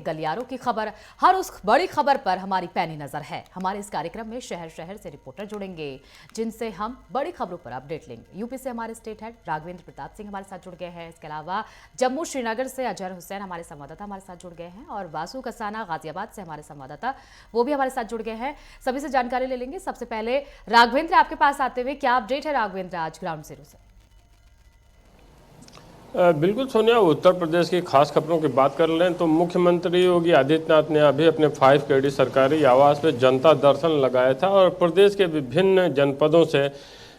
गलियारों की खबर, हर उस बड़ी खबर पर हमारी पैनी नजर है। हमारे इस कार्यक्रम में शहर शहर से रिपोर्टर जुड़ेंगे जिनसे हम बड़ी खबरों पर अपडेट लेंगे। यूपी से हमारे स्टेट हेड राघवेंद्र प्रताप सिंह हमारे साथ जुड़ गए हैं। इसके अलावा जम्मू श्रीनगर से अजहर हुसैन हमारे संवाददाता हमारे साथ जुड़ गए हैं और वासु कसाना गाजियाबाद से हमारे संवाददाता वो भी हमारे साथ जुड़ गए हैं। सभी से जानकारी ले लेंगे। सबसे पहले राघवेंद्र, आपके पास आते हुए क्या अपडेट है राघवेंद्र आज ग्राउंड जीरो से? बिल्कुल सोनिया, उत्तर प्रदेश की खास खबरों की बात कर लें तो मुख्यमंत्री योगी आदित्यनाथ ने अभी अपने 5KD सरकारी आवास पे जनता दर्शन लगाया था और प्रदेश के विभिन्न जनपदों से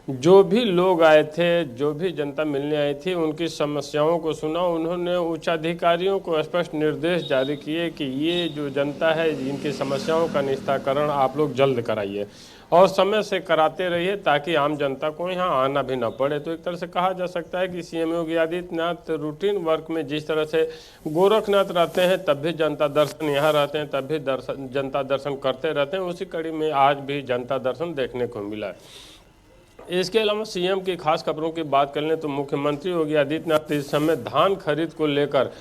जो भी लोग आए थे, जो भी जनता मिलने आई थी, उनकी समस्याओं को सुना। उन्होंने उच्चाधिकारियों को स्पष्ट निर्देश जारी किए कि ये जो जनता है, इनकी समस्याओं का निस्तारण आप लोग जल्द कराइए और समय से कराते रहिए ताकि आम जनता को यहाँ आना भी न पड़े। तो एक तरह से कहा जा सकता है कि CM Yogi Adityanath routine work में जिस तरह से गोरखनाथ रहते हैं तब भी जनता दर्शन, यहाँ रहते हैं तब भी जनता दर्शन करते रहते हैं, उसी कड़ी में आज भी जनता दर्शन देखने को मिला है। इसके अलावा सीएम की खास खबरों की बात कर लें तो मुख्यमंत्री योगी आदित्यनाथ इस समय धान खरीद को लेकर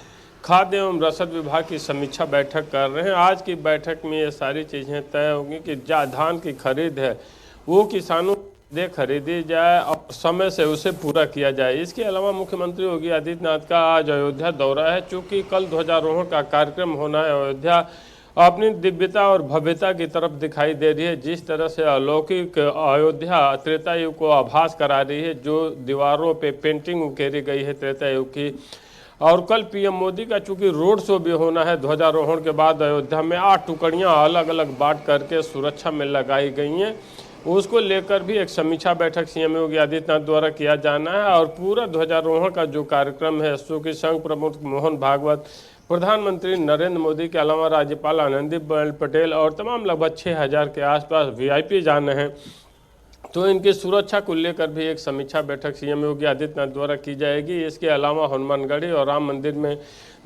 खाद्य एवं रसद विभाग की समीक्षा बैठक कर रहे हैं। आज की बैठक में ये सारी चीज़ें तय होंगी कि धान की खरीद है वो किसानों से खरीदी जाए और समय से उसे पूरा किया जाए। इसके अलावा मुख्यमंत्री योगी आदित्यनाथ का आज अयोध्या दौरा है। चूँकि कल ध्वजारोहण का कार्यक्रम होना है, अयोध्या अपनी दिव्यता और भव्यता की तरफ दिखाई दे रही है। जिस तरह से अलौकिक अयोध्या त्रेता युग को आभास करा रही है, जो दीवारों पे पेंटिंग उकेरी गई है त्रेता युग की। और कल पीएम मोदी का चूंकि रोड शो भी होना है ध्वजारोहण के बाद अयोध्या में, 8 टुकड़ियां अलग अलग बांट करके सुरक्षा में लगाई गई हैं। उसको लेकर भी एक समीक्षा बैठक सीएम योगी आदित्यनाथ द्वारा किया जाना है। और पूरा ध्वजारोहण का जो कार्यक्रम है, चूँकि संघ प्रमुख मोहन भागवत, प्रधानमंत्री नरेंद्र मोदी के अलावा राज्यपाल आनंदीबेन पटेल और तमाम लगभग 6000 के आसपास वीआईपी जाने हैं, तो इनकी सुरक्षा को लेकर भी एक समीक्षा बैठक सीएम योगी आदित्यनाथ द्वारा की जाएगी। इसके अलावा हनुमानगढ़ी और राम मंदिर में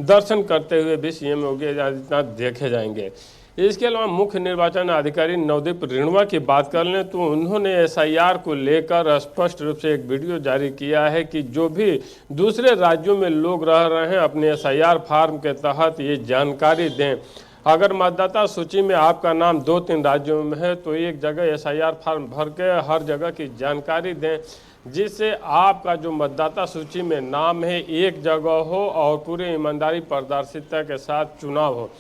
दर्शन करते हुए भी सीएम योगी आदित्यनाथ देखे जाएंगे। इसके अलावा मुख्य निर्वाचन अधिकारी नवदीप रिणवा की बात कर लें तो उन्होंने एसआईआर को लेकर स्पष्ट रूप से एक वीडियो जारी किया है कि जो भी दूसरे राज्यों में लोग रह रहे हैं अपने एसआईआर फॉर्म के तहत ये जानकारी दें। अगर मतदाता सूची में आपका नाम 2-3 राज्यों में है तो एक जगह एसआईआर फॉर्म भर के हर जगह की जानकारी दें, जिससे आपका जो मतदाता सूची में नाम है एक जगह हो और पूरे ईमानदारी पारदर्शिता के साथ चुनाव हो।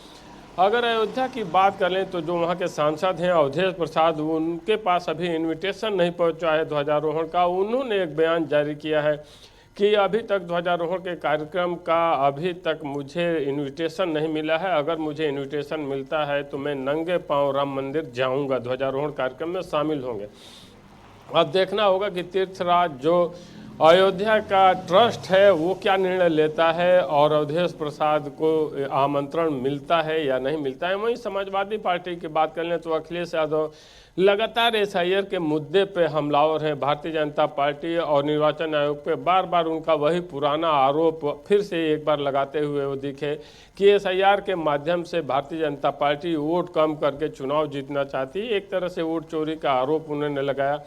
अगर अयोध्या की बात कर लें तो जो वहाँ के सांसद हैं अवधेश प्रसाद, उनके पास अभी इनविटेशन नहीं पहुँचा है ध्वजारोहण का। उन्होंने एक बयान जारी किया है कि अभी तक ध्वजारोहण के कार्यक्रम का अभी तक मुझे इनविटेशन नहीं मिला है। अगर मुझे इनविटेशन मिलता है तो मैं नंगे पांव राम मंदिर जाऊंगा, ध्वजारोहण कार्यक्रम में शामिल होंगे। अब देखना होगा कि तीर्थराज जो अयोध्या का ट्रस्ट है वो क्या निर्णय लेता है और अवधेश प्रसाद को आमंत्रण मिलता है या नहीं मिलता है। वहीं समाजवादी पार्टी की बात कर लें तो अखिलेश यादव लगातार एसआईआर के मुद्दे पे हमलावर हैं। भारतीय जनता पार्टी और निर्वाचन आयोग पे बार बार उनका वही पुराना आरोप फिर से एक बार लगाते हुए वो दिखे कि एसआईआर के माध्यम से भारतीय जनता पार्टी वोट कम करके चुनाव जीतना चाहती है। एक तरह से वोट चोरी का आरोप उन्होंने लगाया।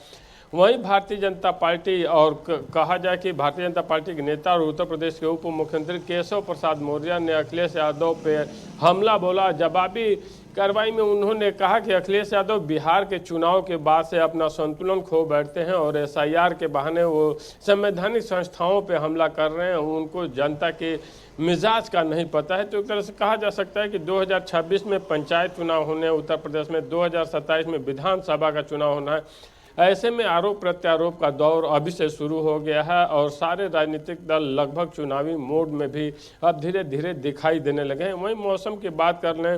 वहीं भारतीय जनता पार्टी और कहा जाए कि भारतीय जनता पार्टी के नेता और उत्तर प्रदेश के उप मुख्यमंत्री केशव प्रसाद मौर्य ने अखिलेश यादव पे हमला बोला। जवाबी कार्रवाई में उन्होंने कहा कि अखिलेश यादव बिहार के चुनाव के बाद से अपना संतुलन खो बैठते हैं और एसआईआर के बहाने वो संवैधानिक संस्थाओं पे हमला कर रहे हैं। उनको जनता के मिजाज का नहीं पता है। तो एक तरह से कहा जा सकता है कि 2026 में पंचायत चुनाव होने उत्तर प्रदेश में, 2027 में विधानसभा का चुनाव होना है। ऐसे में आरोप प्रत्यारोप का दौर अभी से शुरू हो गया है और सारे राजनीतिक दल लगभग चुनावी मोड में भी अब धीरे धीरे दिखाई देने लगे हैं। वहीं मौसम की बात कर लें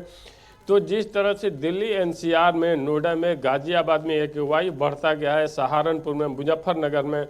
तो जिस तरह से दिल्ली एनसीआर में, नोएडा में, गाजियाबाद में एक्यूआई बढ़ता गया है, सहारनपुर में, मुजफ्फरनगर में,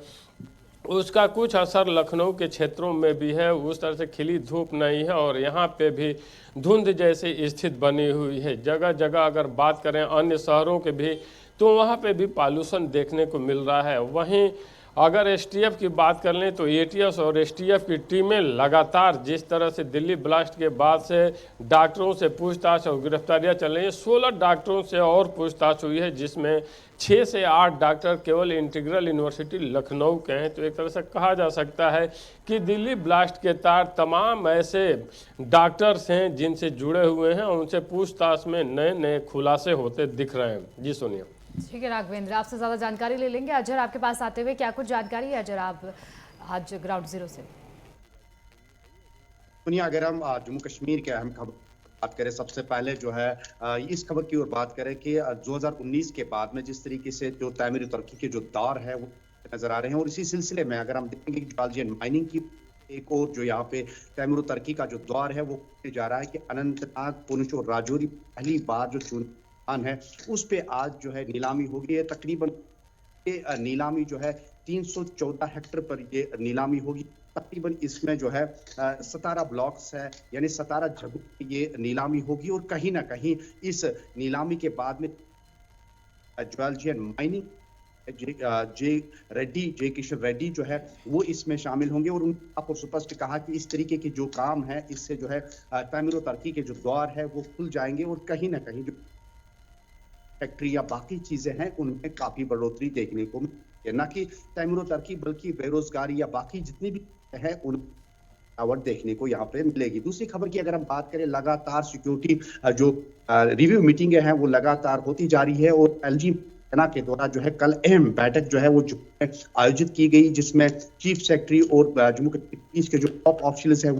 उसका कुछ असर लखनऊ के क्षेत्रों में भी है। उस तरह से खिली धूप नहीं है और यहाँ पे भी धुंध जैसी स्थिति बनी हुई है। जगह जगह अगर बात करें अन्य शहरों के भी तो वहाँ पे भी पॉल्यूशन देखने को मिल रहा है। वहीं अगर एसटीएफ की बात कर लें तो एटीएस और एसटीएफ की टीमें लगातार जिस तरह से दिल्ली ब्लास्ट के बाद से डॉक्टरों से पूछताछ और गिरफ्तारियां चल रही हैं, 16 डॉक्टरों से और पूछताछ हुई है, जिसमें 6 से 8 डॉक्टर केवल इंटीग्रल यूनिवर्सिटी लखनऊ के हैं। तो एक तरह से कहा जा सकता है कि दिल्ली ब्लास्ट के तार तमाम ऐसे डॉक्टर्स हैं जिनसे जुड़े हुए हैं और उनसे पूछताछ में नए नए खुलासे होते दिख रहे हैं। जी सोनिया। ठीक है राघवेंद्र, आपसे ज़्यादा जानकारी ले लेंगे। अजहर, आपके पास आते हुए क्या कुछ जानकारी है अजहर, आप आज ग्राउंड जीरो से? दुनिया, अगर हम जम्मू कश्मीर के अहम खबर बात करें, सबसे पहले जो है इस खबर की ओर बात करें कि 2019 के बाद में जिस तरीके से जो तैमीरी तरक्की के जो दौर है वो नजर आ रहे हैं, और इसी सिलसिले में अगर हम देखेंगे कि जालजियन माइनिंग की एक और जो यहाँ पे तैमीर तरक्की का जो दौर है वो जा रहा है कि अनंतनाग, पुंछ और राजौरी पहली बार जो चुनाव है उस पे आज जो है नीलामी होगी। है तकरीबन ये नीलामी जो है 314 हेक्टेयर पर ये नीलामी होगी। तकरीबन इसमें जो है 17 ब्लॉक्स है, यानी 17 जगहों ये नीलामी होगी, और कहीं ना कहीं इस नीलामी के बाद में जालजियन माइनिंग जे किशन रेड्डी जो है वो इसमें शामिल होंगे, और उन्होंने आपको स्पष्ट कहा कि इस तरीके के जो काम है इससे जो है तमीर तरक्की के जो दौर है वो खुल जाएंगे, और कहीं ना कहीं जो फैक्ट्री या बाकी चीजें हैं उनमें काफी बढ़ोतरी देखने को मिलेगी, न कि तमीर तरक्की बल्कि बेरोजगारी या बाकी जितनी भी है उन आवट देखने को यहाँ पे मिलेगी। दूसरी खबर की अगर हम बात करें, लगातार सिक्योरिटी जो रिव्यू मीटिंगें हैं वो लगातार होती जा रही है, और एलजी के द्वारा जो है कल अहम बैठक जो है वो आयोजित की गई, जिसमें चीफ सेक्रेटरी और जम्मू कश्मीर पुलिस के जो टॉप ऑफिसर्स हैं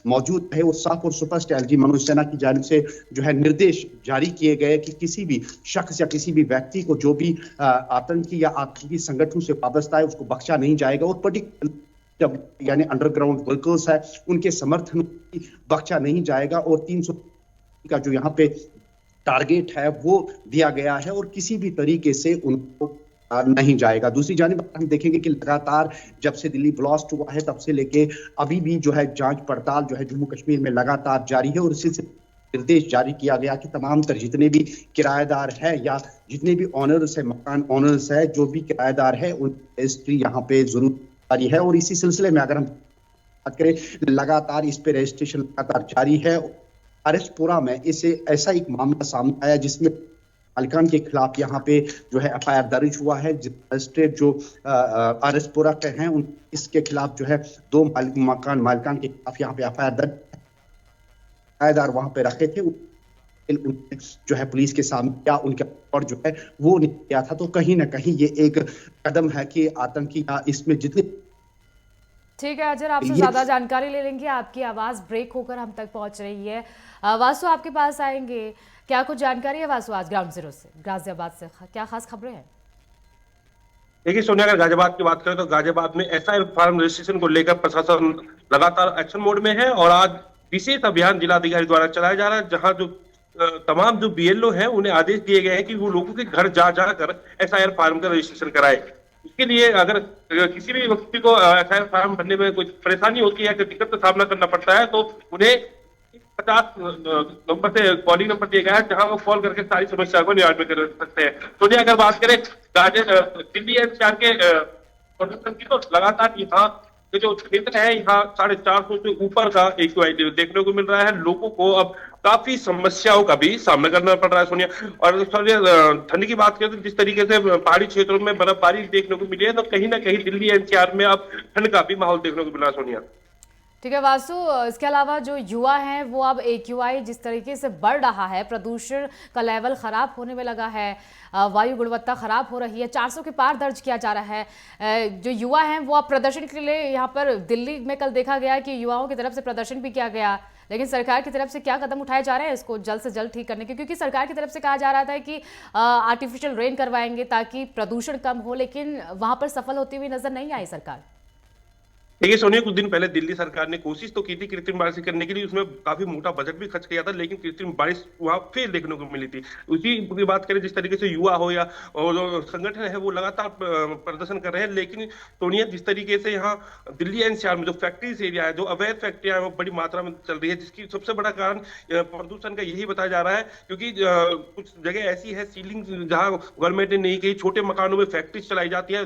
मौजूद है, और साफ और स्पष्ट एलजी मनोज सिन्हा की जानिब से जो है निर्देश जारी किए गए कि किसी भी शख्स या किसी भी व्यक्ति को जो भी आतंकी या आतंकी संगठन से वाबस्ता है उसको बख्शा नहीं जाएगा, और पर्टिकुलर यानी अंडरग्राउंड वर्कर्स है उनके समर्थन बख्शा नहीं जाएगा, और 300 का जो यहाँ पे टारगेट है वो दिया गया है, और किसी भी तरीके से उनको नहीं जाएगा। दूसरी जानिब हम देखेंगे कि लगातार जब से दिल्ली ब्लास्ट हुआ है तब से लेके अभी भी जो है जांच पड़ताल जो है जम्मू कश्मीर में लगातार जारी है, और इसी से निर्देश जारी किया गया कि तमाम तर जितने भी किराएदार है या जितने भी ऑनर्स है, मकान ऑनर्स है, जो भी किराएदार है उन रजिस्ट्री यहाँ पे जरूर जारी है, और इसी सिलसिले में अगर हम बात करें लगातार इस पे रजिस्ट्रेशन लगातार जारी है। आरएसपुरा में इसे ऐसा एक मामला सामने आया जिसमें मालिकान के खिलाफ यहाँ पे जो है एफआईआर दर्ज हुआ है। मजिस्ट्रेट जो आरएसपुरा के हैं उन इसके खिलाफ जो है 2 मकान मालिकान के खिलाफ यहाँ पे एफआईआर दर्ज किराएदार वहां पे रखे थे, जो है पुलिस के सामने या उनके और जो है वो नहीं किया था। तो कहीं ना कहीं ये एक कदम है कि आतंकी इसमें जितने। ठीक है अजहर, आपसे ज्यादा जानकारी ले लेंगे। आपकी आवाज ब्रेक होकर हम तक पहुंच रही है। वासु, आपके पास आएंगे, क्या कुछ जानकारी है वासु आज ग्राउंड जीरो से, गाजियाबाद से क्या खास खबरें हैं? देखिए सोनिया, अगर गाजियाबाद की बात करें तो गाजियाबाद में एसआई फार्म रजिस्ट्रेशन को लेकर प्रशासन लगातार एक्शन मोड में है, और आज विशेष अभियान जिलाधिकारी द्वारा चलाया जा रहा है, जहां जो तमाम जो बीएलओ हैं उन्हें आदेश दिए गए हैं कि वो लोगों के घर जा जाकर एसआईआर फार्म का रजिस्ट्रेशन कराए। इसके लिए अगर किसी भी व्यक्ति को एसआईआर फार्म भरने में कोई परेशानी होती है, दिक्कत का सामना करना पड़ता है, तो उन्हें 50 नंबर से कॉलिंग नंबर दिया गया है, जहां वो कॉल करके सारी समस्या को निवारण कर सकते हैं। तो अगर बात करें दिल्ली एनसीआर के प्रदर्शन की, तो लगातार यहाँ के जो क्षेत्र है यहाँ 450 से ऊपर का AQI देखने को मिल रहा है। लोगों को अब काफी समस्याओं का भी सामना करना पड़ रहा है सोनिया। और ठंड की बात करें तो जिस तरीके से पहाड़ी क्षेत्रों में बर्फबारी देखने को मिली है, तो कहीं ना कहीं दिल्ली एनसीआर में अब ठंड का भी माहौल देखने को मिल रहा है सोनिया। ठीक है वासु, इसके अलावा जो युवा हैं वो अब AQI जिस तरीके से बढ़ रहा है, प्रदूषण का लेवल खराब होने में लगा है, वायु गुणवत्ता खराब हो रही है, 400 के पार दर्ज किया जा रहा है। जो युवा हैं वो अब प्रदर्शन के लिए यहाँ पर दिल्ली में कल देखा गया कि युवाओं की तरफ से प्रदर्शन भी किया गया, लेकिन सरकार की तरफ से क्या कदम उठाए जा रहे हैं इसको जल्द से जल्द ठीक करने के? क्योंकि सरकार की तरफ से कहा जा रहा था कि आर्टिफिशियल रेन करवाएंगे ताकि प्रदूषण कम हो, लेकिन वहां पर सफल होती हुई नजर नहीं आई सरकार। देखिए सोनिया, कुछ दिन पहले दिल्ली सरकार ने कोशिश तो की थी कृत्रिम बारिश करने के लिए, उसमें काफी मोटा बजट भी खर्च किया था, लेकिन कृत्रिम बारिश वहां फिर देखने को मिली थी। उसी की बात करें, जिस तरीके से युवा हो या और जो संगठन है वो लगातार प्रदर्शन कर रहे हैं, लेकिन सोनिया जिस तरीके से यहाँ दिल्ली एनसीआर में जो फैक्ट्रीज एरिया है, जो अवैध फैक्ट्रियां हैं, वो बड़ी मात्रा में चल रही है, जिसकी सबसे बड़ा कारण प्रदूषण का यही बताया जा रहा है। क्योंकि कुछ जगह ऐसी है सीलिंग जहां गवर्नमेंट ने नहीं कही, छोटे मकानों में फैक्ट्री चलाई जाती है।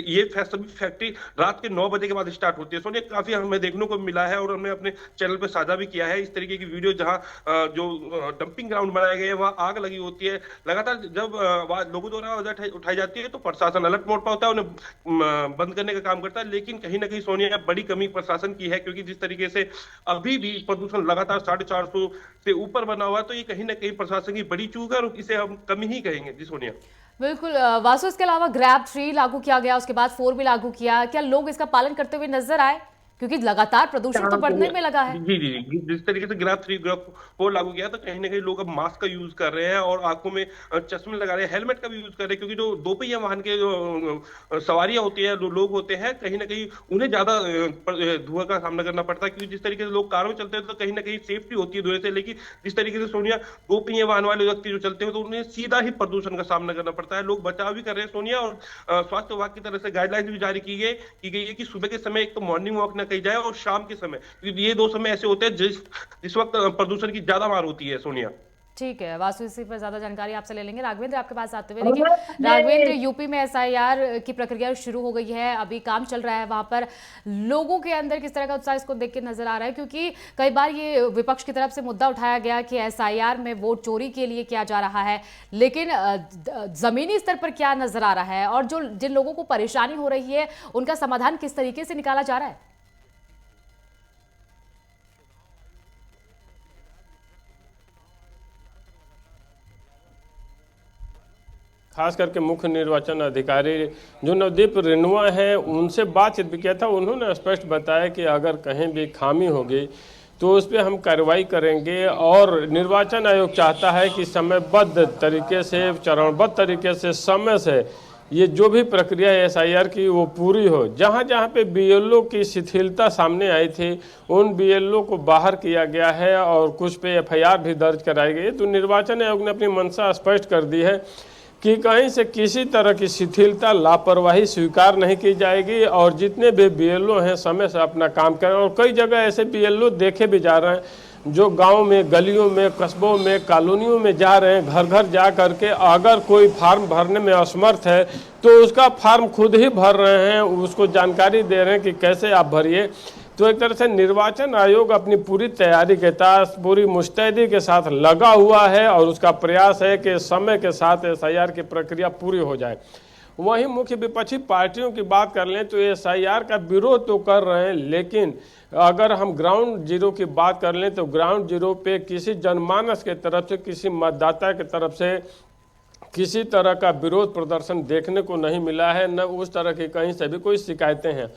ये सभी फैक्ट्री रात के 9 बजे के बाद स्टार्ट होती है। सोनिया, काफी हमें देखने को मिला है और हमने अपने चैनल पे साझा भी किया है इस तरीके की वीडियो, जहां जो डंपिंग ग्राउंड बनाए गए हैं वहां आग लगी होती है। लगातार जब लोगों द्वारा आवाज उठाई जाती है तो प्रशासन अलर्ट मोड पर होता है, उन्हें बंद करने का काम करता है। लेकिन कहीं ना कहीं सोनिया, बड़ी कमी प्रशासन की है, क्योंकि जिस तरीके से अभी भी प्रदूषण लगातार 450 से ऊपर बना हुआ है, तो ये कहीं ना कहीं प्रशासन की बड़ी चूक है और इसे हम कमी ही कहेंगे। जी सोनिया। बिल्कुल वासु, इसके अलावा ग्रैब 3 लागू किया गया, उसके बाद 4 भी लागू किया, क्या लोग इसका पालन करते हुए नजर आए? क्योंकि लगातार प्रदूषण तो बढ़ने में लगा है। जी जी जी, जिस तरीके से ग्राफ 3 ग्राफ 4 लागू किया तो कहीं ना कहीं लोग अब मास्क का यूज कर रहे हैं और आंखों में चश्मे लगा रहे हैं, हेलमेट का भी यूज कर रहे हैं, क्योंकि जो दोपहिया वाहन के जो सवारियां होती है, जो लोग होते हैं, कहीं ना कहीं उन्हें ज्यादा धुआं का सामना करना पड़ता है। क्योंकि जिस तरीके से लोग कारों में चलते हैं तो कहीं ना कहीं सेफ्टी होती है धुएं से, लेकिन जिस तरीके से सोनिया दोपहिया वाहन वाले व्यक्ति जो चलते हैं तो उन्हें सीधा ही प्रदूषण का सामना करना पड़ता है। लोग बचाव भी कर रहे हैं सोनिया, और स्वास्थ्य विभाग की तरफ से गाइडलाइंस भी जारी की गई है कि सुबह के समय एक तो मॉर्निंग वॉक न की जाए और शाम के समय, क्योंकि ये 2 समय ऐसे होते हैं जिस वक्त प्रदूषण की ज्यादा मार होती है। सोनिया, ठीक है वासु, इसी पर ज्यादा जानकारी आपसे ले लेंगे। राघवेंद्र, आपके पास आते हुए देखिए, राघवेंद्र, यूपी में एसआईआर की प्रक्रिया शुरू हो गई है, अभी काम चल रहा है, वहां पर लोगों के अंदर किस तरह का उत्साह इसको देख के नजर आ रहा है? क्योंकि कई बार ये विपक्ष की तरफ से मुद्दा उठाया गया कि एसआईआर में वोट चोरी के लिए किया जा रहा है, लेकिन जमीनी स्तर पर क्या नजर आ रहा है और जो जिन लोगों को परेशानी हो रही है उनका समाधान किस तरीके से निकाला जा रहा है? खास करके मुख्य निर्वाचन अधिकारी जो नवदीप रेणुआ हैं, उनसे बातचीत भी किया था। उन्होंने स्पष्ट बताया कि अगर कहीं भी खामी होगी तो उस पर हम कार्रवाई करेंगे, और निर्वाचन आयोग चाहता है कि समयबद्ध तरीके से, चरणबद्ध तरीके से, समय से ये जो भी प्रक्रिया है एसआईआर की वो पूरी हो। जहाँ जहाँ पे बीएलओ की शिथिलता सामने आई थी उन बीएलओ को बाहर किया गया है और कुछ पे एफआईआर भी दर्ज कराई गई। तो निर्वाचन आयोग ने अपनी मंशा स्पष्ट कर दी है कि कहीं से किसी तरह की शिथिलता, लापरवाही स्वीकार नहीं की जाएगी, और जितने भी बीएलओ हैं समय से अपना काम करें। और कई जगह ऐसे बीएलओ देखे भी जा रहे हैं जो गांव में, गलियों में, कस्बों में, कॉलोनियों में जा रहे हैं, घर घर जा करके अगर कोई फार्म भरने में असमर्थ है तो उसका फार्म खुद ही भर रहे हैं, उसको जानकारी दे रहे हैं कि कैसे आप भरिए। तो एक तरह से निर्वाचन आयोग अपनी पूरी तैयारी के साथ, पूरी मुस्तैदी के साथ लगा हुआ है और उसका प्रयास है कि समय के साथ एसआईआर की प्रक्रिया पूरी हो जाए। वहीं मुख्य विपक्षी पार्टियों की बात कर लें तो एसआईआर का विरोध तो कर रहे हैं, लेकिन अगर हम ग्राउंड जीरो की बात कर लें तो ग्राउंड जीरो पे किसी जनमानस के तरफ से, किसी मतदाता की तरफ से किसी तरह का विरोध प्रदर्शन देखने को नहीं मिला है, न उस तरह की कहीं से भी कोई शिकायतें हैं।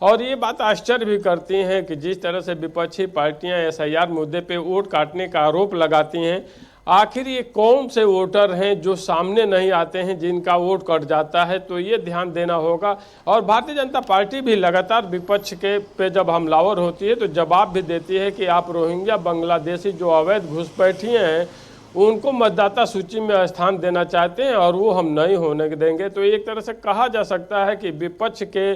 और ये बात आश्चर्य भी करती हैं कि जिस तरह से विपक्षी पार्टियां एसआईआर मुद्दे पे वोट काटने का आरोप लगाती हैं, आखिर ये कौन से वोटर हैं जो सामने नहीं आते हैं, जिनका वोट कट जाता है? तो ये ध्यान देना होगा। और भारतीय जनता पार्टी भी लगातार विपक्ष के पे जब हमलावर होती है तो जवाब भी देती है कि आप रोहिंग्या, बांग्लादेशी जो अवैध घुसपैठिए हैं उनको मतदाता सूची में स्थान देना चाहते हैं और वो हम नहीं होने देंगे। तो एक तरह से कहा जा सकता है कि विपक्ष के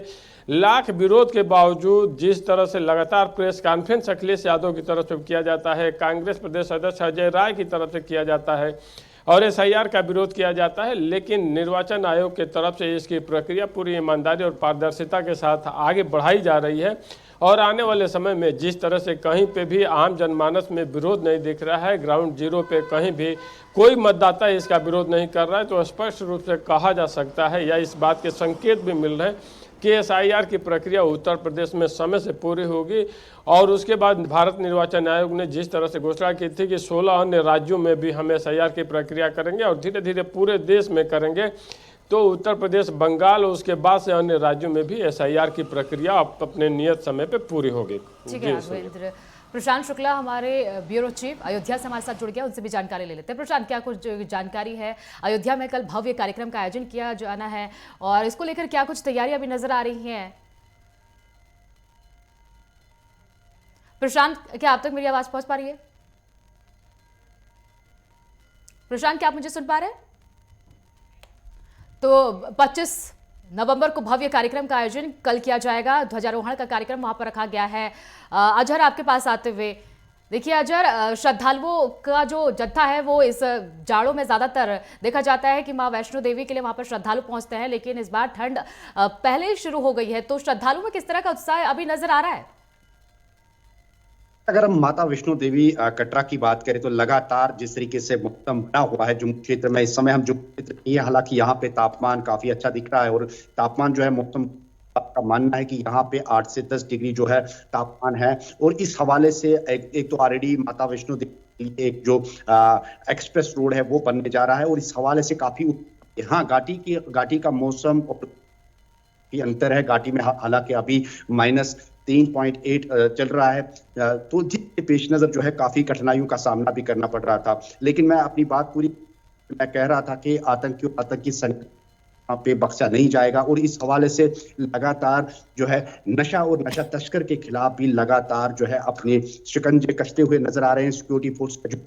लाख विरोध के बावजूद जिस तरह से लगातार प्रेस कॉन्फ्रेंस अखिलेश यादव की तरफ से किया जाता है, कांग्रेस प्रदेश अध्यक्ष अजय राय की तरफ से किया जाता है और एसआईआर का विरोध किया जाता है, लेकिन निर्वाचन आयोग की तरफ से इसकी प्रक्रिया पूरी ईमानदारी और पारदर्शिता के साथ आगे बढ़ाई जा रही है। और आने वाले समय में जिस तरह से कहीं पे भी आम जनमानस में विरोध नहीं दिख रहा है, ग्राउंड जीरो पे कहीं भी कोई मतदाता इसका विरोध नहीं कर रहा है, तो स्पष्ट रूप से कहा जा सकता है या इस बात के संकेत भी मिल रहे हैं कि एसआईआर की प्रक्रिया उत्तर प्रदेश में समय से पूरी होगी। और उसके बाद भारत निर्वाचन आयोग ने जिस तरह से घोषणा की थी कि 16 अन्य राज्यों में भी हम एसआईआर की प्रक्रिया करेंगे और धीरे धीरे पूरे देश में करेंगे, तो उत्तर प्रदेश, बंगाल और उसके बाद से अन्य राज्यों में भी एसआईआर की प्रक्रिया अपने नियत समय पे पूरी होगी। ठीक है राघवेंद्र। प्रशांत शुक्ला हमारे ब्यूरो चीफ अयोध्या से हमारे साथ जुड़ गया, उनसे भी जानकारी ले लेते हैं। प्रशांत, क्या कुछ जानकारी है? अयोध्या में कल भव्य कार्यक्रम का आयोजन किया जाना है और इसको लेकर क्या कुछ तैयारियां भी नजर आ रही हैं? प्रशांत, क्या आप तक मेरी आवाज पहुंच पा रही है? प्रशांत, क्या आप मुझे सुन पा रहे हैं? तो 25 नवंबर को भव्य कार्यक्रम का आयोजन कल किया जाएगा। ध्वजारोहण का कार्यक्रम वहां पर रखा गया है। अजहर, आपके पास आते हुए, देखिए अजहर, श्रद्धालुओं का जो जत्था है वो इस जाड़ों में ज्यादातर देखा जाता है कि मां वैष्णो देवी के लिए वहां पर श्रद्धालु पहुंचते हैं, लेकिन इस बार ठंड पहले ही शुरू हो गई है, तो श्रद्धालुओं में किस तरह का उत्साह अभी नजर आ रहा है? अगर हम माता वैष्णो देवी कटरा की बात करें तो लगातार जिस तरीके से मौसम बना हुआ है जम्मू क्षेत्र में, इस समय हम जो क्षेत्र में हैं, हालांकि यहाँ पे तापमान काफी अच्छा दिख रहा है और तापमान जो है मौसम का मानना है कि यहाँ पे 8 से 10 डिग्री जो है तापमान है। और इस हवाले से एक तो ऑलरेडी माता वैष्णो देवी एक जो एक्सप्रेस रोड है वो बनने जा रहा है और इस हवाले से काफी यहाँ घाटी का मौसम की अंतर है। घाटी में हालांकि अभी -3.8 चल रहा है, तो जिसके पेश नजर जो है काफी कठिनाइयों का सामना भी करना पड़ रहा था। लेकिन मैं अपनी बात पूरी मैं कह रहा था कि आतंकी संगठन पे बख्शा नहीं जाएगा और इस हवाले से लगातार जो है नशा और नशा तस्कर के खिलाफ भी लगातार जो है अपने शिकंजे कसते हुए नजर आ रहे हैं। सिक्योरिटी फोर्स का जो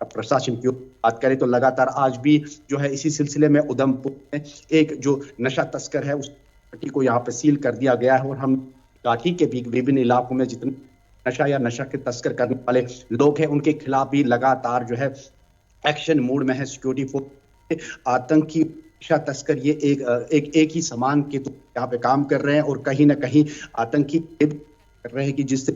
प्रशासन की बात करें तो लगातार आज भी जो है इसी सिलसिले में उधमपुर में एक जो नशा तस्कर है उस को यहाँ पे सील कर दिया गया है और हम घाटी के भी विभिन्न इलाकों में जितने नशा या नशा के तस्कर करने वाले लोग हैं उनके खिलाफ भी लगातार जो है एक्शन मोड में है सिक्योरिटी फोर्स। आतंकी नशा तस्कर ये एक ही समान के तो यहाँ पे काम कर रहे हैं और कहीं ना कहीं आतंकी कर रहे हैं कि जिससे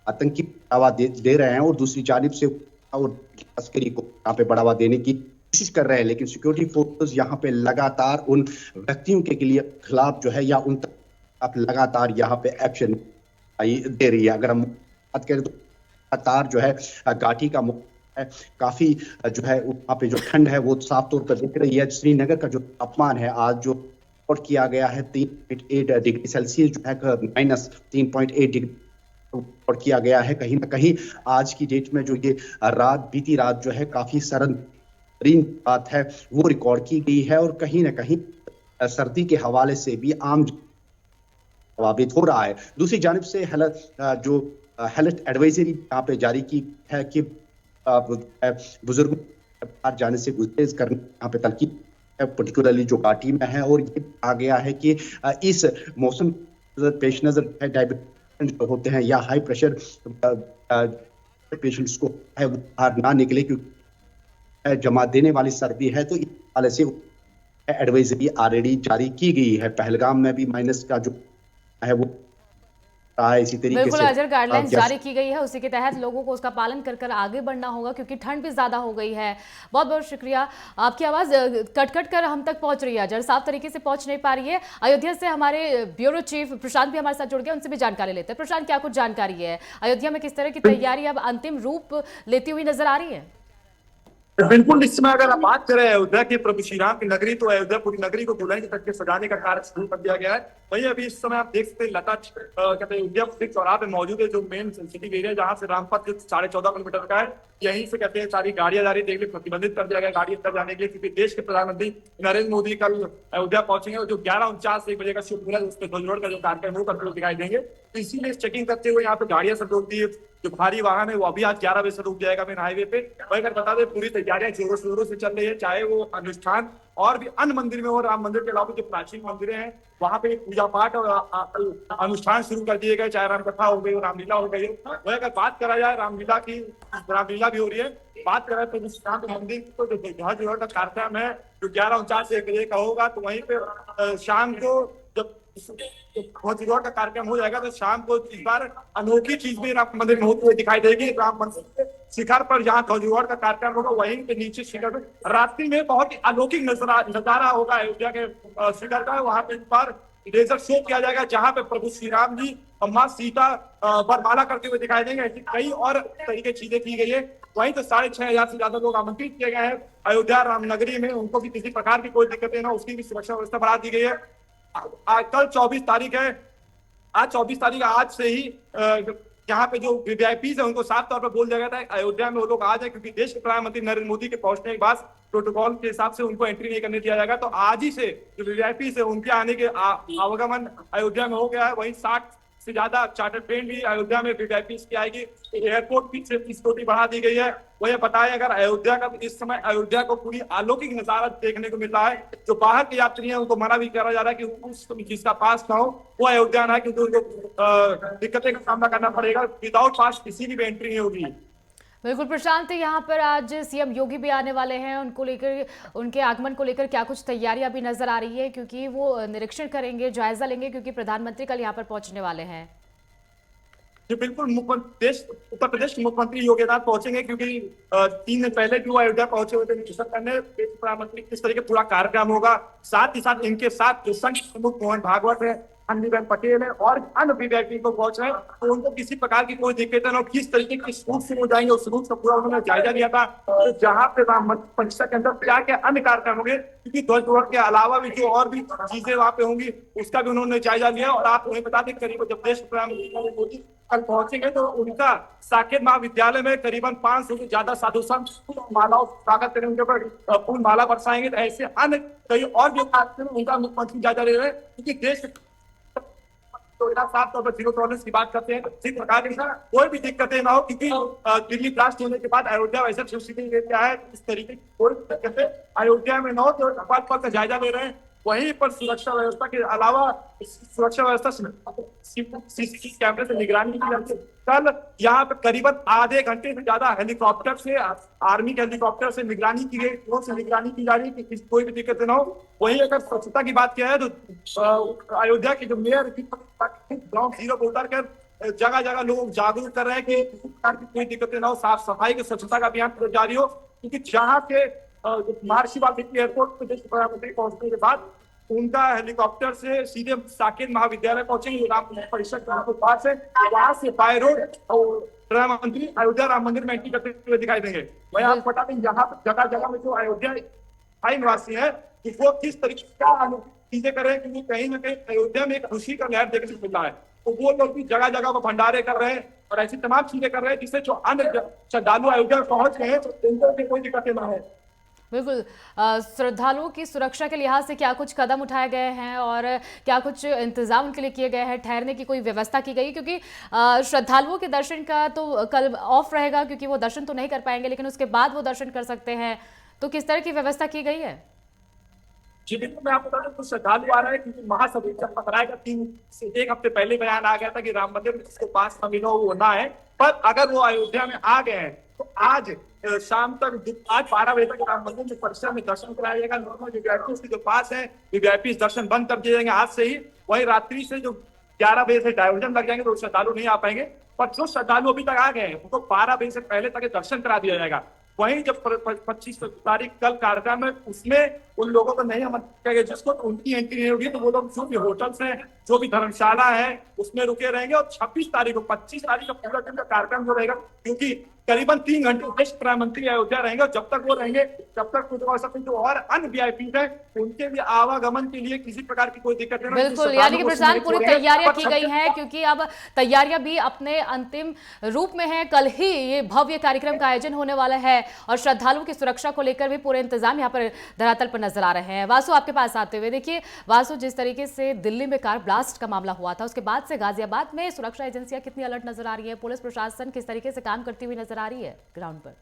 आतंकी बढ़ावा दे रहे हैं और दूसरी जानिब से और तस्करी को यहाँ पे बढ़ावा देने की कोशिश कर रहे हैं। लेकिन सिक्योरिटी फोर्स यहाँ पे लगातार उन व्यक्तियों के लिए खिलाफ जो है या उन आप लगातार यहाँ पे एक्शन दे रही है। अगर हम बात करें तो लगातार जो है घाटी का है काफी जो है वहाँ पे जो ठंड है वो साफ तौर पर दिख रही है। श्रीनगर का जो तापमान है आज जो रिकॉर्ड किया गया है 3.8 डिग्री सेल्सियस जो है -3.8 डिग्री रिकॉर्ड किया गया है। कहीं ना कहीं आज की डेट में जो ये बीती रात जो है काफी सर्द बात है वो रिकॉर्ड की गई है और कहीं ना कहीं सर्दी के हवाले से भी आम प्रभावित हो रहा है। दूसरी जानिब से हेल्थ एडवाइजरी यहाँ पे जारी की है कि बुजुर्गों जाने से गुरेज करने यहाँ पे तलकी पर्टिकुलरली जो घाटी में है और ये कहा गया है कि इस मौसम पेश नजर है डायबिटीज जो होते हैं या हाई प्रेशर पेशेंट्स को है वो बाहर ना निकले क्योंकि जमा देने वाली सर्दी है। तो इस वाले से एडवाइजरी ऑलरेडी जारी की गई है। पहलगाम में भी माइनस का जो है वो इसी तरीके बिल्कुल से अजहर, गाइडलाइंस जारी की गई है, उसी के तहत लोगों को उसका पालन कर आगे बढ़ना होगा क्योंकि ठंड भी ज्यादा हो गई है। बहुत बहुत शुक्रिया। आपकी आवाज कट कर हम तक पहुंच रही है अजहर, साफ तरीके से पहुंच नहीं पा रही है। अयोध्या से हमारे ब्यूरो चीफ प्रशांत भी हमारे साथ जुड़ गए, उनसे भी जानकारी लेते हैं। प्रशांत, क्या कुछ जानकारी है अयोध्या में, किस तरह की तैयारी अब अंतिम रूप लेती हुई नजर आ रही है? बिल्कुल, इस समय अगर आप बात करें अयोध्या के प्रभु श्री राम की नगरी, तो अयोध्या पूरी नगरी को दुल्हन के तट के सजाने का कार्य शुरू कर दिया गया है। वहीं अभी इस समय आप देख सकते हैं लता कहते हैं अयोध्या चौराहे पे मौजूद है, जो मेन सिटी एरिया जहाँ से रामपथ 14.5 किलोमीटर का है। यहीं से कहते हैं सारी गाड़ियां जा रही है, देखने प्रतिबंधित कर दिया गया गाड़ी अंदर जाने के लिए, क्योंकि देश के प्रधानमंत्री नरेंद्र मोदी कल अयोध्या पहुंचेंगे और जो 11:49 1 बजे का शुभ मुहूर्त उस पर ध्वजारोहण का जो कार्यक्रम है वो करते हुए दिखाई देंगे। तो इसीलिए चेकिंग करते हुए यहाँ पे गाड़ियां सब रोक दी है। जो भारी वाहन है वो अभी आज 11 बजे से रुक जाएगा मेन हाईवे पे। वही अगर बता दें पूरी तैयारियां जोरों शोरों से चल रही है, चाहे वो अनुष्ठान और भी अन्य मंदिर में हो। राम मंदिर के अलावा जो प्राचीन मंदिर हैं वहां पे पूजा पाठ और अनुष्ठान शुरू कर दिए गए, चाहे रामकथा हो गई, रामलीला हो गई। वही अगर बात करा जाए रामलीला भी हो रही है। बात करें तो श्रीराम मंदिर को जो ध्वजारोहण का कार्यक्रम है जो 11:49 से 1 बजे का होगा, तो वहीं पे शाम को जब ध्वजारोहण का कार्यक्रम हो जाएगा तो शाम को इस बार अनोखी चीज भी राम मंदिर में होती हुई दिखाई देगी। राम मंदिर के शिखर पर जहाँ ध्वजारोहण का कार्यक्रम होगा वहीं पे नीचे शिखर पर रात्रि में बहुत ही अलौकिक नजारा होगा अयोध्या के शिखर का। वहां पे इस बार लेजर शो किया जाएगा जहां पे प्रभु श्री राम जी और माँ सीता वरमाला करते हुए दिखाई देंगे। ऐसी कई और तरीके चीजें की गई है। वहीं तो 6,500 से ज्यादा लोग आमंत्रित किए गए हैं अयोध्या रामनगरी में, उनको भी किसी प्रकार की कोई दिक्कत ना, उसकी भी सुरक्षा व्यवस्था बढ़ा दी गई है। कल 24 तारीख है, आज 24 तारीख आज से ही यहाँ पे जो वीआईपीज है उनको साफ तौर पर बोल दिया गया था अयोध्या में वो लोग आ जाए, क्योंकि देश के प्रधानमंत्री नरेंद्र मोदी के पहुंचने के बाद प्रोटोकॉल के हिसाब से उनको एंट्री नहीं करने दिया जाएगा। तो आज ही से जो वीआईपीज है उनके आने के आवागमन अयोध्या में हो गया है। वहीं से ज्यादा चार्टर ट्रेन भी अयोध्या में वीवीआईपी की आएगी। एयरपोर्ट की सिक्योरिटी बढ़ा दी गई है। वो ये बताएं, अगर अयोध्या का इस समय अयोध्या को पूरी अलौकिक नजारा देखने को मिलता है, जो बाहर के यात्री हैं उनको मना भी करा जा रहा है कि उस जिसका पास ना हो वो अयोध्या ना, क्योंकि उनको दिक्कतें का सामना करना पड़ेगा। विदाउट पास किसी की भी एंट्री नहीं होगी। बिल्कुल प्रशांत, यहाँ पर आज सीएम योगी भी आने वाले हैं, उनको लेकर, उनके आगमन को लेकर क्या कुछ तैयारियां भी नजर आ रही है, क्योंकि वो निरीक्षण करेंगे, जायजा लेंगे, क्योंकि प्रधानमंत्री कल यहाँ पर पहुंचने वाले हैं। जी बिल्कुल, उत्तर प्रदेश के मुख्यमंत्री योगी आदित्यनाथ पहुंचेंगे, क्योंकि 3 दिन पहले जो अयोध्या पहुंचे हुए थे निरीक्षण करने, प्रधानमंत्री किस तरीके पूरा कार्यक्रम होगा। साथ ही साथ इनके साथ जो संघ प्रमुख मोहन भागवत है, आनंदीबेन पटेल है और अन्य वीवीआईपी को पहुंच रहे हैं, तो उनको किसी प्रकार की कोई दिक्कत न हो, किस तरीके की रूट से वो जाएंगे उस रूट का पूरा उन्होंने जायजा लिया था। तो जहां पे परिसर के अंदर क्या क्या अन्य कार्यक्रम होंगे, क्योंकि ध्वज के अलावा भी जो और भी चीजें वहां पे होंगी उसका भी उन्होंने जायजा लिया। और आप उन्हें बता दें, करीब जब देश प्रधानमंत्री नरेंद्र मोदी कल पहुंचेंगे तो उनका साकेत महाविद्यालय में करीबन 500 से ज्यादा साधु संत मालाओं स्वागत करेंगे, उनके ऊपर फूल माला बरसाएंगे। तो ऐसे अन्य कई और भी कार्यक्रम उनका मुख्यमंत्री जायजा ले रहे हैं, क्योंकि देश 2007 पर जीरो टॉलरेंस की बात करते हैं, तो इसी प्रकार की कोई भी दिक्कतें ना हो, क्योंकि दिल्ली ब्लास्ट होने के बाद अयोध्या वैसे स्थिति क्या है, इस तरीके की कोई दिक्कतें अयोध्या में न हो, तो पल का जायजा ले रहे हैं। वहीं पर सुरक्षा व्यवस्था के अलावा सुरक्षा व्यवस्था सीसीटीवी कैमरे से निगरानी की जाती है। कल यहाँ पे करीबन आधे घंटे से ज्यादा हेलीकॉप्टर से, आर्मी के हेलीकॉप्टर से निगरानी की गई, ड्रोन से निगरानी की जा रही है कि कोई भी दिक्कत ना हो। वहीं अगर स्वच्छता की बात किया है तो अयोध्या के जो मेयर ग्राउंड जीरो को उतरकर जगह जगह लोग जागरूक कर रहे हैं कि किसी प्रकार की कोई दिक्कतें ना हो, साफ सफाई की स्वच्छता का अभियान जारी हो। क्योंकि जहाँ के महर्षि वाल्मीकि एयरपोर्ट पे प्रधानमंत्री पहुंचने के बाद उनका हेलीकॉप्टर से सीधे साकेत महाविद्यालय पहुंचेंगे, राम परिषद के पास है, वहां से बाय रोड प्रधानमंत्री अयोध्या राम मंदिर में एंट्री करते हुए दिखाई देंगे। वही आप बता दें, यहाँ जगह जगह में जो अयोध्या स्थायी निवासी है वो किस तरीके का चीजें कर रहे हैं, क्योंकि कहीं ना कहीं अयोध्या में एक खुशी का लहर देखने को मिल रहा है। तो वो लोग भी जगह जगह पर भंडारे कर रहे हैं और ऐसी तमाम चीजें कर रहे हैं, जिससे जो अन्य श्रद्धालु अयोध्या में पहुंच गए हैं तो उनको भी कोई दिक्कतें ना हो। बिल्कुल, श्रद्धालुओं की सुरक्षा के लिहाज से क्या कुछ कदम उठाए गए हैं और क्या कुछ इंतजाम उनके लिए किए गए हैं, ठहरने की कोई व्यवस्था की गई, क्योंकि श्रद्धालुओं के दर्शन का तो कल ऑफ रहेगा, क्योंकि वो दर्शन तो नहीं कर पाएंगे, लेकिन उसके बाद वो दर्शन कर सकते हैं, तो किस तरह की व्यवस्था की गई है? जी बिल्कुल, मैं आपको बता दूं, कुछ श्रद्धालु आ रहे हैं, क्योंकि महासमुद्र पकड़ाएगा 3 से 1 हफ्ते पहले बयान आ गया था कि राम मंदिर में जिसको पास न मिलो वो ना है, पर अगर वो अयोध्या में आ गए हैं तो आज शाम तक, आज 12 बजे तक राम मंदिर में परिसर में दर्शन कराया जाएगा। नॉर्मल वीवीआईपी के जो पास है वीवीआईपी दर्शन बंद कर दिए जाएंगे आज से ही। वही रात्रि से जो 11 बजे से डायवर्जन लग जाएंगे तो श्रद्धालु नहीं आ पाएंगे, पर जो श्रद्धालु अभी तक आ गए हैं उनको 12 बजे से पहले तक दर्शन करा दिया जाएगा। वहीं जब 25 तारीख कल कार्यक्रम है उसमें उन लोगों को नहीं आमंत्रित जिसको तो उनकी एंट्री नहीं होगी, तो वो लोग जो भी होटल्स हैं, जो भी धर्मशाला है उसमें रुके रहेंगे। और 26 तारीख को 25 तारीख का पूरा दिन का कार्यक्रम जो रहेगा, क्योंकि करीबन 3 घंटे देश प्रधानमंत्री अयोध्या रहेंगे, और जब तक वो रहेंगे तब तक कुछ जो और अन्य वीआईपी है उनके भी आवागमन के लिए किसी प्रकार की कोई दिक्कत नहीं। बिल्कुल, यानी कि प्रशांत पूरी तैयारियां की गई हैं, क्योंकि अब तैयारियां भी अपने अंतिम रूप में हैं। कल ही ये भव्य कार्यक्रम का आयोजन होने वाला है और श्रद्धालुओं की सुरक्षा को लेकर भी पूरे इंतजाम यहाँ पर धरातल पर नजर आ रहे हैं। वासु, आपके पास आते हुए, देखिए वासु, जिस तरीके से दिल्ली में कार ब्लास्ट का मामला हुआ था उसके बाद से गाजियाबाद में सुरक्षा एजेंसियां कितनी अलर्ट नजर आ रही है, पुलिस प्रशासन किस तरीके से काम करती हुई नजर आ रही है ग्राउंड पर?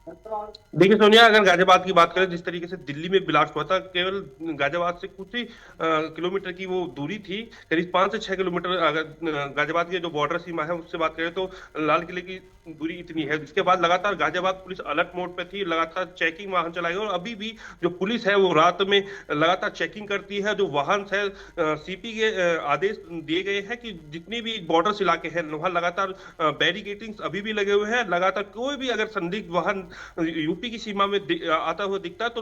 देखिए सोनिया, अगर गाजियाबाद की बात करें, जिस तरीके से दिल्ली में ब्लास्ट हुआ था, केवल गाजियाबाद से कुछ ही किलोमीटर की वो दूरी थी, करीब 5 से 6 किलोमीटर। अगर गाजियाबाद की जो बॉर्डर सीमा है उससे बात करें तो लाल किले की दूरी इतनी है। इसके बाद लगातार गाजियाबाद पुलिस अलर्ट मोड पे थी, लगातार चेकिंग वाहन चलाई, और अभी भी जो पुलिस है वो रात में लगातार चेकिंग करती है। जो वाहन है, सीपी के आदेश दिए गए हैं कि जितनी भी बॉर्डर इलाके हैं वहां लगातार बैरिकेडिंग अभी भी लगे हुए हैं। लगातार कोई भी अगर संदिग्ध वाहन यूपी की सीमा में आता हुआ दिखता है तो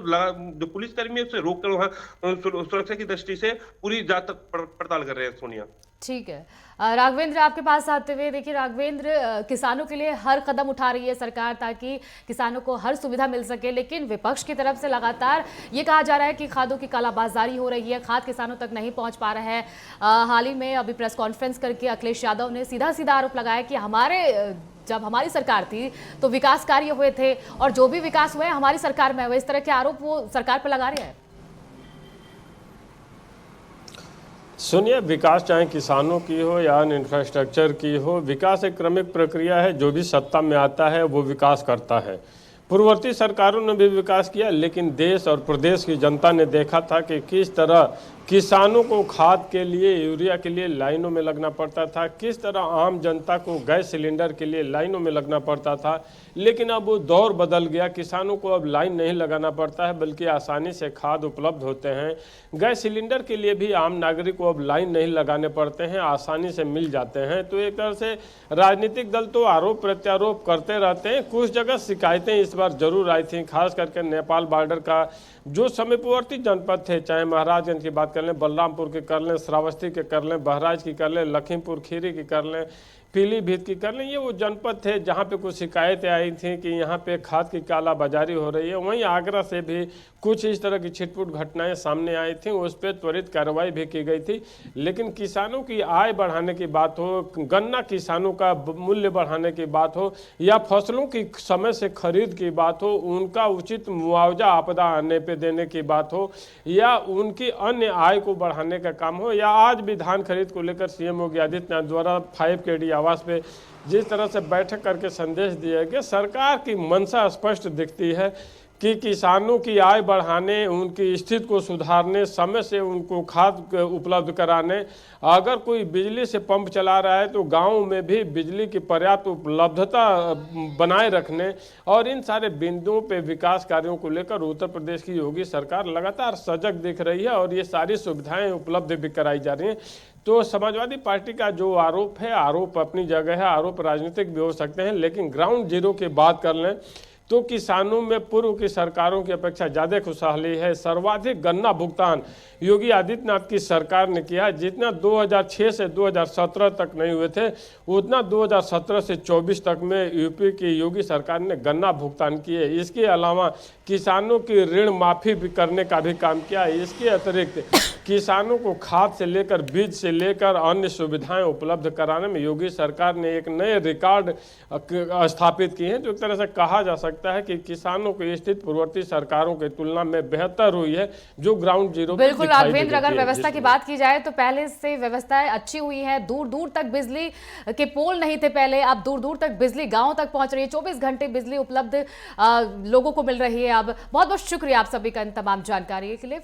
जो पुलिसकर्मी उसे रोककर वहां सुरक्षा की दृष्टि से पूरी जांच पड़ताल कर रहे हैं। सोनिया, ठीक है। राघवेंद्र, आपके पास आते हुए, देखिए राघवेंद्र, किसानों के लिए हर कदम उठा रही है सरकार ताकि किसानों को हर सुविधा मिल सके, लेकिन विपक्ष की तरफ से लगातार ये कहा जा रहा है कि खादों की कालाबाजारी हो रही है, खाद किसानों तक नहीं पहुंच पा रहा है। हाल ही में अभी प्रेस कॉन्फ्रेंस करके अखिलेश यादव ने सीधा सीधा आरोप लगाया कि जब हमारी सरकार थी तो विकास कार्य हुए थे और जो भी विकास हुए हमारी सरकार में हुए। इस तरह के आरोप वो सरकार पर लगा रहे हैं। सुनिए, विकास चाहे किसानों की हो या इंफ्रास्ट्रक्चर की हो, विकास एक क्रमिक प्रक्रिया है। जो भी सत्ता में आता है वो विकास करता है। पूर्ववर्ती सरकारों ने भी विकास किया, लेकिन देश और प्रदेश की जनता ने देखा था कि किस तरह किसानों को खाद के लिए, यूरिया के लिए लाइनों में लगना पड़ता था, किस तरह आम जनता को गैस सिलेंडर के लिए लाइनों में लगना पड़ता था। लेकिन अब वो दौर बदल गया, किसानों को अब लाइन नहीं लगाना पड़ता है, बल्कि आसानी से खाद उपलब्ध होते हैं। गैस सिलेंडर के लिए भी आम नागरिक को अब लाइन नहीं लगाने पड़ते हैं, आसानी से मिल जाते हैं। तो एक तरह से राजनीतिक दल तो आरोप प्रत्यारोप करते रहते हैं। कुछ जगह शिकायतें इस बार जरूर आई थी, खास करके नेपाल बॉर्डर का जो समीपवर्ती जनपद थे, चाहे महाराजगंज की बात कर लें, बलरामपुर की कर लें, श्रावस्ती के कर लें, बहराइच की कर लें, लखीमपुर खीरी की कर लें, पीलीभीत की कर लें, ये वो जनपद थे जहाँ पे कुछ शिकायतें आई थी कि यहाँ पे खाद की कालाबाजारी हो रही है। वहीं आगरा से भी कुछ इस तरह की छिटपुट घटनाएं सामने आई थी, उस पर त्वरित कार्रवाई भी की गई थी। लेकिन किसानों की आय बढ़ाने की बात हो, गन्ना किसानों का मूल्य बढ़ाने की बात हो, या फसलों की समय से खरीद की बात हो, उनका उचित मुआवजा आपदा आने पे देने की बात हो, या उनकी अन्य आय को बढ़ाने का काम हो, या आज भी धान खरीद को लेकर सीएम योगी आदित्यनाथ द्वारा 5 KD आवास पे जिस तरह से बैठक करके संदेश दिया गया, सरकार की मंशा स्पष्ट दिखती है कि किसानों की आय बढ़ाने, उनकी स्थिति को सुधारने, समय से उनको खाद उपलब्ध कराने, अगर कोई बिजली से पंप चला रहा है तो गाँव में भी बिजली की पर्याप्त उपलब्धता बनाए रखने, और इन सारे बिंदुओं पे विकास कार्यों को लेकर उत्तर प्रदेश की योगी सरकार लगातार सजग दिख रही है और ये सारी सुविधाएं उपलब्ध भी कराई जा रही हैं। तो समाजवादी पार्टी का जो आरोप है, आरोप अपनी जगह है, आरोप राजनीतिक भी हो सकते हैं, लेकिन ग्राउंड जीरो की बात कर लें तो किसानों में पूर्व की सरकारों की अपेक्षा ज़्यादा खुशहाली है। सर्वाधिक गन्ना भुगतान योगी आदित्यनाथ की सरकार ने किया। जितना 2006 से 2017 तक नहीं हुए थे, उतना 2017 से 24 तक में यूपी की योगी सरकार ने गन्ना भुगतान किए। इसके अलावा किसानों की ऋण माफ़ी भी करने का भी काम किया। इसके अतिरिक्त किसानों को खाद से लेकर, बीज से लेकर अन्य सुविधाएं उपलब्ध कराने में योगी सरकार ने एक नए रिकॉर्ड स्थापित किए हैं। तो एक तरह से कहा जा सकता है कि किसानों की स्थिति पूर्ववर्ती सरकारों की तुलना में बेहतर हुई है, जो ग्राउंड जीरो पर बिल्कुल दिखाई राघवेंद्र, देती अगर है। व्यवस्था की बात की जाए तो पहले से व्यवस्थाएं अच्छी हुई हैं। दूर दूर तक बिजली के पोल नहीं थे पहले, अब दूर दूर तक बिजली गांव तक पहुंच रही है। 24 घंटे बिजली उपलब्ध लोगों को मिल रही है अब। बहुत बहुत शुक्रिया आप सभी का इन तमाम जानकारी के लिए।